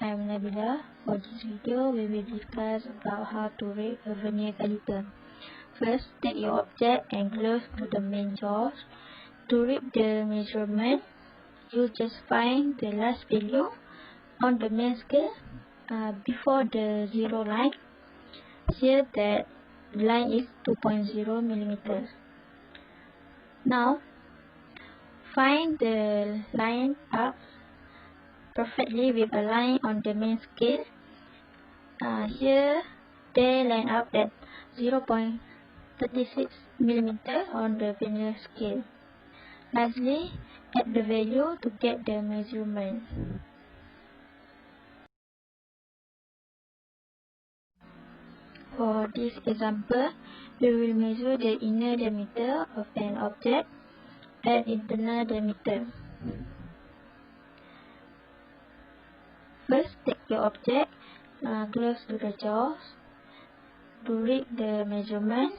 I'm Nabila. For this video, we will discuss about how to read a Vernier caliper. First, take your object and close to the main jaws. To read the measurement, you just find the last value on the main scale before the zero line. Here that line is 2.0 millimeters. Now, find the line up perfectly with a line on the main scale. Here they line up at 0.36 millimeters on the Vernier scale. Lastly, add the value to get the measurement. For this example, we will measure the inner diameter of an object and internal diameter. First, take your object close to the jaws. To read the measurement,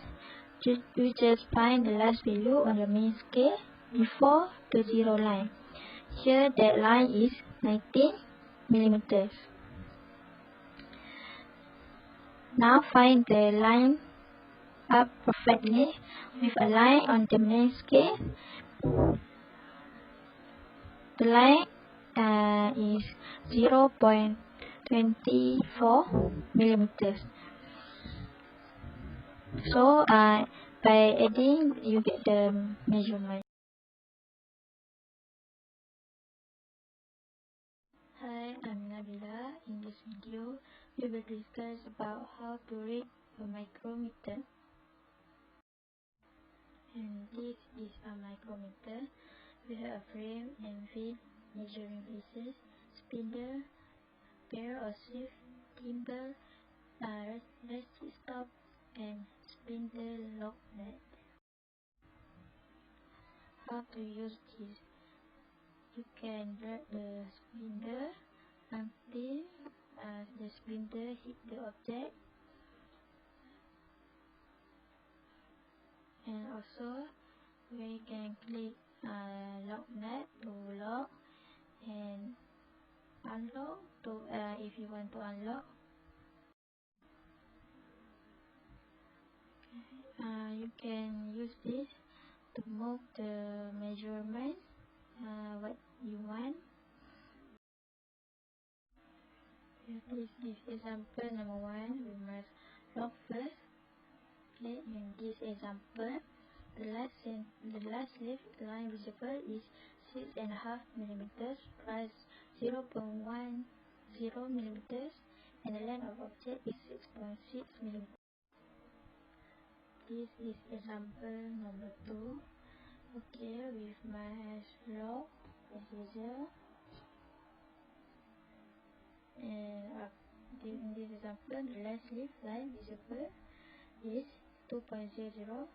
you just find the last value on the main scale before the zero line. Here that line is 19 millimeters. Now find the line up perfectly with a line on the main scale. The line is 0.24 millimeters. So by adding, you get the measurement. Hi, I'm Nabila. In this video, we will discuss about how to read a micrometer. And this is a micrometer. We have a frame and feet, measuring pieces, spindle, pair or shift, thimble, ratchet stop, and spindle lock nut. How to use this? You can drag the spindle until the spindle hit the object, and also we can click lock nut to lock and unlock to if you want to unlock. You can use this to move the measurement what you want. This is example number 1. We must lock first. Okay, in this example, the last leaf line visible is 6.5 millimeters plus 0.10 millimeters, and the length of object is 6.6 millimeters. This is example number 2. Okay, we must lock as usual. And in this example, the last leaf line visible is 2.00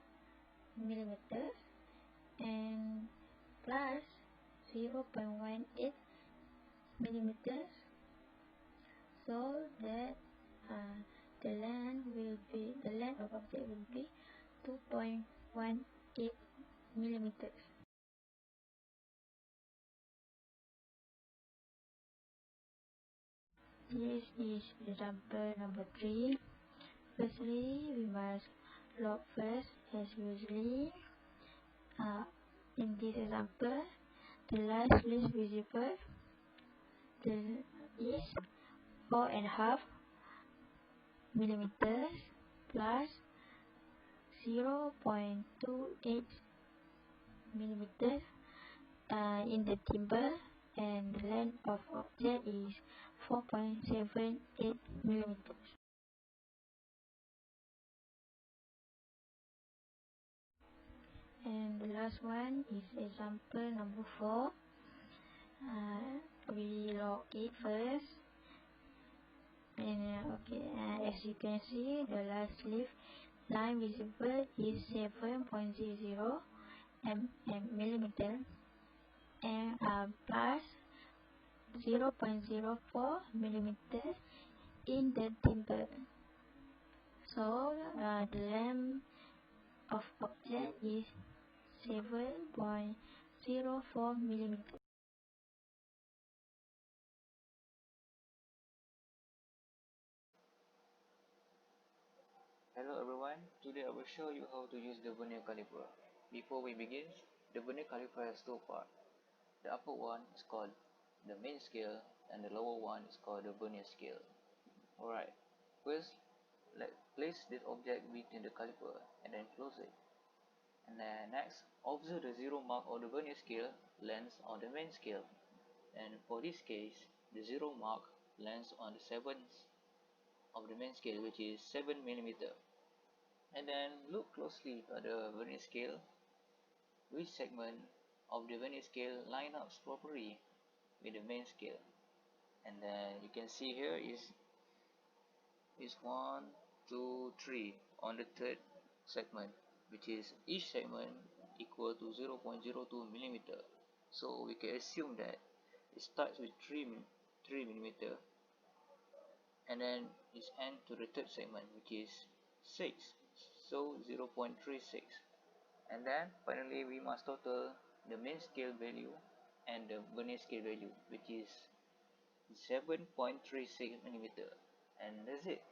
millimeters and plus 0.18 millimeters, so that the length of object will be 2.18 millimeters. This is example number 3. Firstly, we must lock first as usually. In this example, the last leaf visible is 4.5 millimeters plus 0.28 millimeters in the thimble, and the length of object is 4.78 millimeters. And the last one is example number 4. We lock it first, and as you can see, the last leaf line visible is 7.00 millimeter and plus 0.04 millimeters in the thimble. So the length of object is 7.04 millimeters. Hello everyone, today I will show you how to use the vernier caliper. Before we begin, the vernier caliper has two parts. The upper one is called the main scale and the lower one is called the vernier scale. Alright, first let's place this object between the caliper and then close it. And then next, observe the zero mark of the vernier scale lands on the main scale. And for this case, the zero mark lands on the 7th of the main scale, which is 7 millimeter. And then look closely at the vernier scale. Which segment of the vernier scale line up properly with the main scale? And then you can see here is 1, 2, 3 on the third segment, which is each segment equal to 0.02 millimeter. So we can assume that it starts with 3 millimeter and then is end to the third segment, which is 6, so 0.36. And then finally we must total the main scale value and the vernier scale value, which is 7.36 millimeter. And that's it.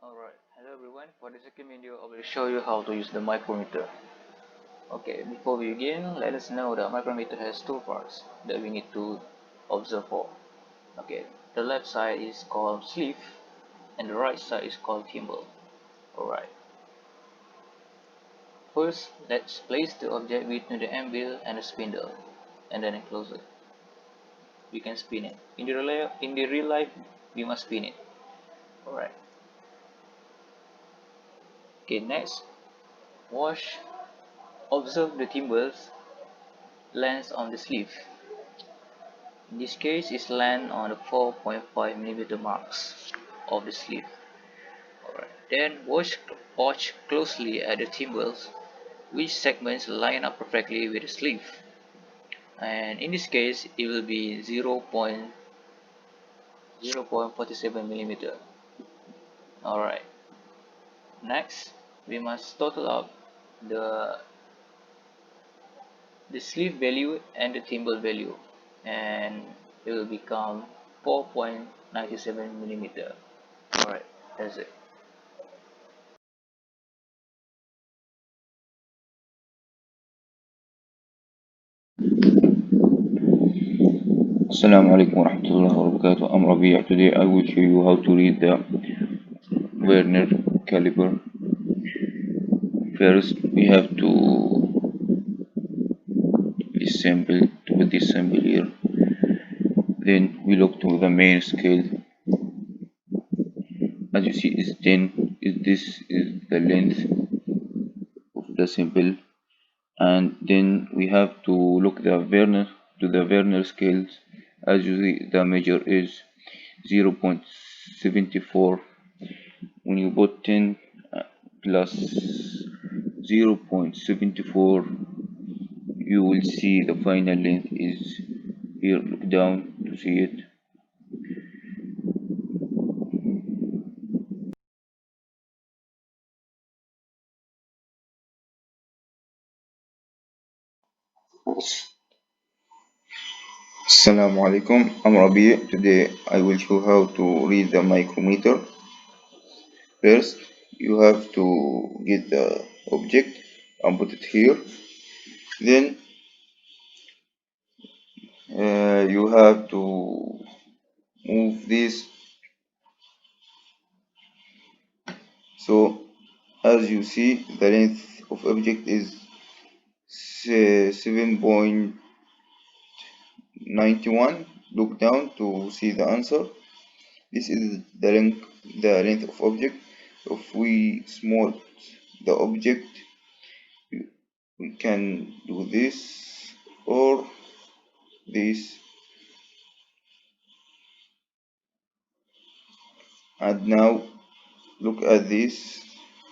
Alright, hello everyone. For the second video I will show you how to use the micrometer. Okay, before we begin, let us know that micrometer has two parts that we need to observe for. Okay, the left side is called sleeve and the right side is called thimble. Alright, first let's place the object between the anvil and the spindle and then close it. We can spin it. In the real life, we must spin it. Alright. Okay, next, wash. Observe the timbers lands on the sleeve. In this case, it's land on the 4.5 millimeter marks of the sleeve. Alright. Then watch closely at the timbers, which segments line up perfectly with the sleeve. And in this case, it will be 0.47 millimeter. Alright. Next, we must total up the sleeve value and the thimble value, and it will become 4.97 millimeter. Alright, that's it. Assalamu alaikum warahmatullahi wabarakatuh. I'm Rabia. Today I will show you how to read the Vernier caliper. First, we have to put this sample here. Then we look to the main scale. As you see, is 10. This is the length of the sample, and then we have to look the Vernier scales. As you see, the measure is 0.74. When you put 10 plus 0.74, you will see the final length is here. Look down to see it. Assalamu alaikum, I'm Rabi. Today I will show how to read the micrometer. First, you have to get the object and put it here. Then you have to move this. So as you see, the length of object is 7.91. Look down to see the answer. This is the length of object. If we small the object, we can do this or this. And now look at this.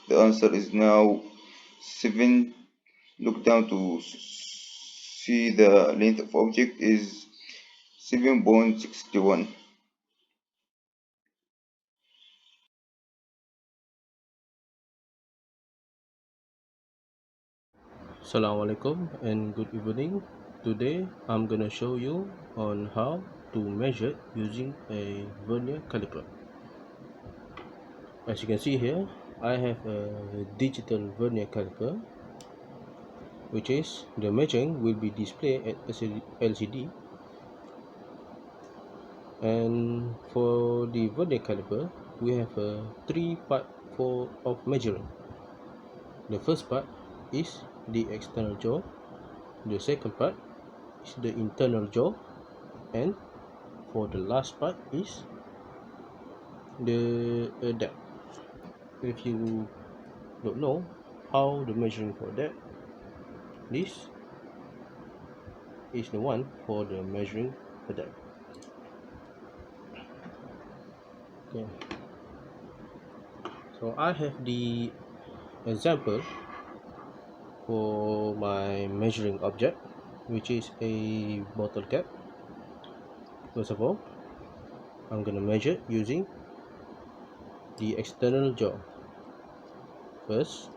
The answer is now 7. Look down to see the length of object is 7.61. Assalamualaikum and good evening. Today I'm gonna show you on how to measure using a vernier caliper. As you can see here, I have a digital vernier caliper, which is the measuring will be displayed at LCD. And for the vernier caliper, we have a three part of measuring. The first part is the external jaw, the second part is the internal jaw, and for the last part is the depth. If you don't know how the measuring for that, this is the one for the measuring for that. Okay, so I have the example for my measuring object, which is a bottle cap. First of all, I'm gonna measure using the external jaw. First,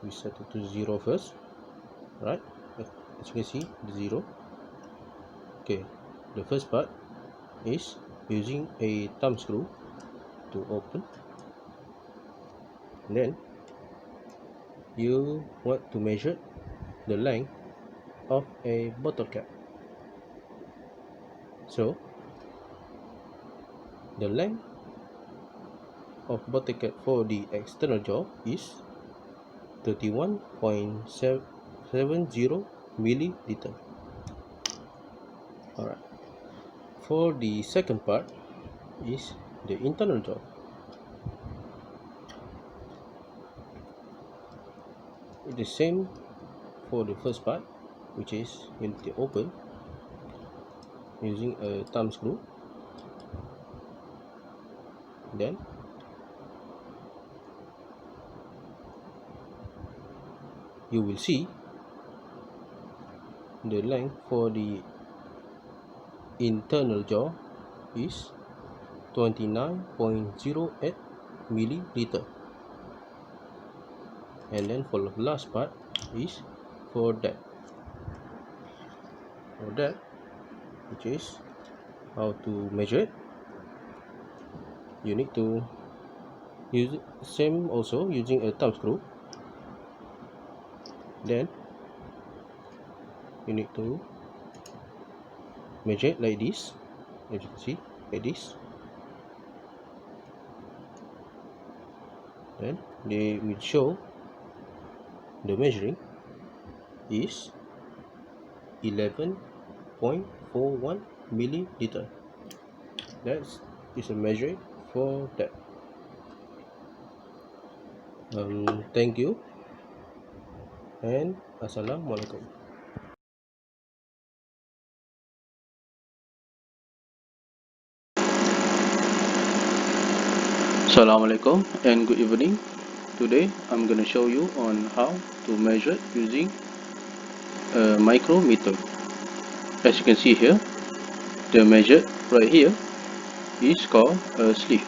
we set it to 0 first, right? As you can see, the 0. Okay, the first part is using a thumb screw to open. And then you want to measure the length of a bottle cap. So the length of bottle cap for the external jaw is 31.70 milliliter. Alright. For the second part is the internal jaw. It is same for the first part, which is you need to open using a thumb screw. Then you will see the length for the internal jaw is 29.08 milliliter. And then for the last part is for that. For that, which is how to measure it, you need to use same also using a thumb screw. Then you need to measure it like this, as you can see, like this. Then they will show the measuring is 11.41 milliliter. That is a measure for that. Thank you and assalamualaikum. Assalamualaikum and good evening. Today I'm going to show you on how to measure using a micrometer. As you can see here, the measure right here is called a sleeve,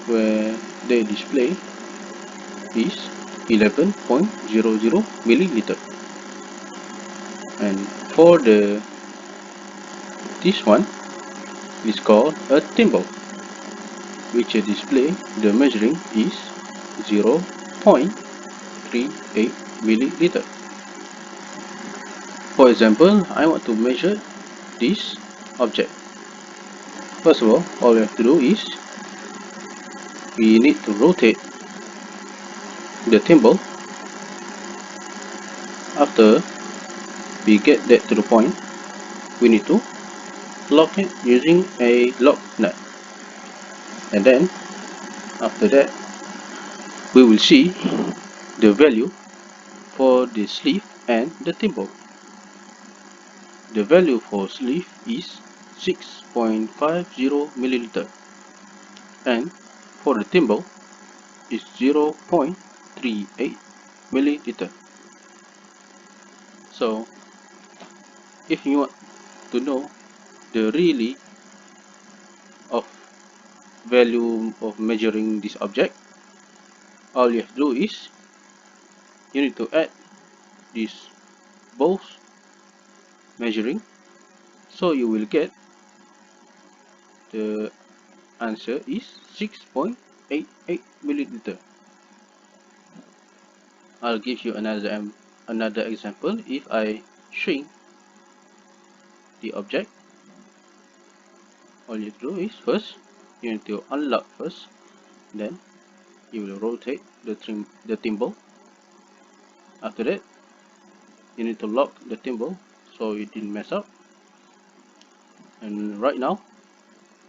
where the display is 11.00 milliliter. And for this one is called a thimble, which display the measuring is 0.38 milliliter. For example, I want to measure this object. First of all we have to do is we need to rotate the thimble. After we get that to the point, we need to lock it using a lock nut. And then after that, we will see the value for the sleeve and the thimble. The value for sleeve is 6.50 milliliter, and for the thimble is 0.38 milliliter. So if you want to know the really of value of measuring this object, all you have to do is you need to add these both measuring, so you will get the answer is 6.88 milliliter. I'll give you another example. If I shrink the object, all you have to do is first you need to unlock first, then you will rotate the thimble. After that, you need to lock the thimble so it didn't mess up. And right now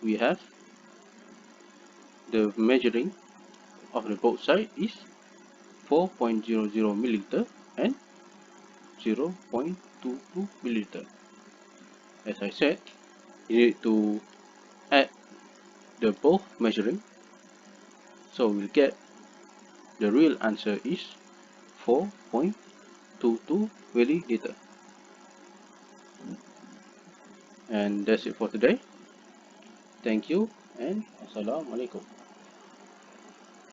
we have the measuring of the both side is 4.00 milliliter and 0.22 milliliter. As I said, you need to add the both measuring, so we'll get the real answer is 4.22 milliliter. And that's it for today. Thank you and Assalamualaikum.